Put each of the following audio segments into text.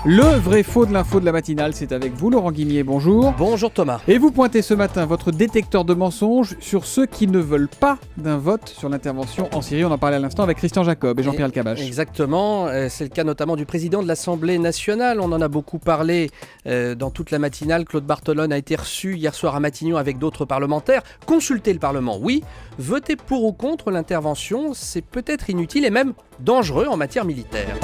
Le vrai faux de l'info de la matinale, c'est avec vous Laurent Guimier, bonjour. Bonjour Thomas. Et vous pointez ce matin votre détecteur de mensonges sur ceux qui ne veulent pas d'un vote sur l'intervention en Syrie. On en parlait à l'instant avec Christian Jacob et Jean-Pierre Elkabbach. Exactement, c'est le cas notamment du président de l'Assemblée nationale. On en a beaucoup parlé dans toute la matinale. Claude Barthelone a été reçu hier soir à Matignon avec d'autres parlementaires. Consulter le Parlement, oui. Voter pour ou contre l'intervention, c'est peut-être inutile et même dangereux en matière militaire.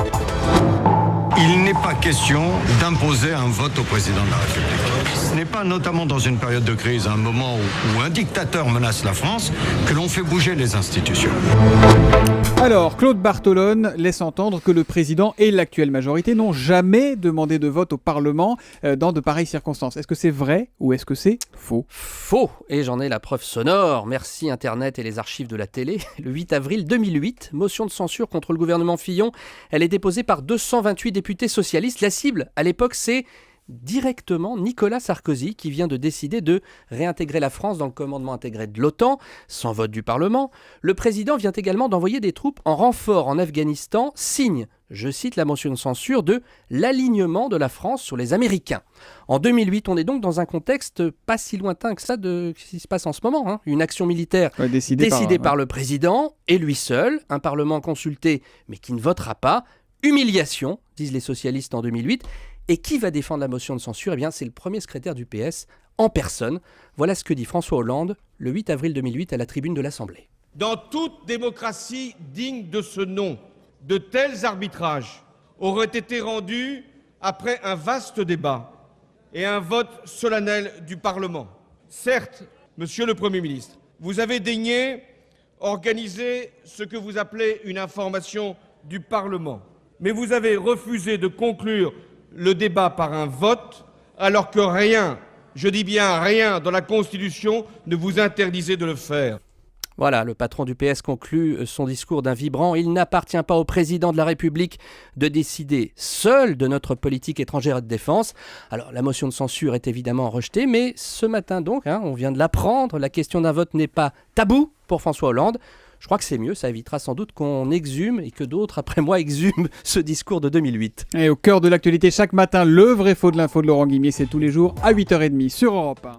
Il n'est pas question d'imposer un vote au président de la République. Ce n'est pas, notamment dans une période de crise, un moment où un dictateur menace la France, que l'on fait bouger les institutions. Alors, Claude Barthelone laisse entendre que le président et l'actuelle majorité n'ont jamais demandé de vote au Parlement dans de pareilles circonstances. Est-ce que c'est vrai ou est-ce que c'est faux ? Faux, et j'en ai la preuve sonore. Merci Internet et les archives de la télé. Le 8 avril 2008, motion de censure contre le gouvernement Fillon. Elle est déposée par 228 députés socialistes. La cible, à l'époque, c'est directement Nicolas Sarkozy qui vient de décider de réintégrer la France dans le commandement intégré de l'OTAN, sans vote du Parlement. Le président vient également d'envoyer des troupes en renfort en Afghanistan, signe, je cite la motion de censure, de l'alignement de la France sur les Américains. En 2008, on est donc dans un contexte pas si lointain que ça de ce qui se passe en ce moment. Une action militaire décidée par le président et lui seul, un Parlement consulté mais qui ne votera pas. Humiliation, disent les socialistes en 2008. Et qui va défendre la motion de censure ? Eh bien, c'est le premier secrétaire du PS en personne. Voilà ce que dit François Hollande le 8 avril 2008 à la tribune de l'Assemblée. Dans toute démocratie digne de ce nom, de tels arbitrages auraient été rendus après un vaste débat et un vote solennel du Parlement. Certes, Monsieur le Premier ministre, vous avez daigné organiser ce que vous appelez une information du Parlement, mais vous avez refusé de conclure le débat par un vote, alors que rien, je dis bien rien, dans la Constitution ne vous interdisait de le faire. Voilà, le patron du PS conclut son discours d'un vibrant « Il n'appartient pas au président de la République de décider seul de notre politique étrangère et de défense ». Alors, la motion de censure est évidemment rejetée, mais ce matin donc, on vient de l'apprendre, la question d'un vote n'est pas tabou pour François Hollande. Je crois que c'est mieux, ça évitera sans doute qu'on exhume et que d'autres, après moi, exhument ce discours de 2008. Et au cœur de l'actualité chaque matin, le vrai faux de l'info de Laurent Guimier, c'est tous les jours à 8h30 sur Europe 1.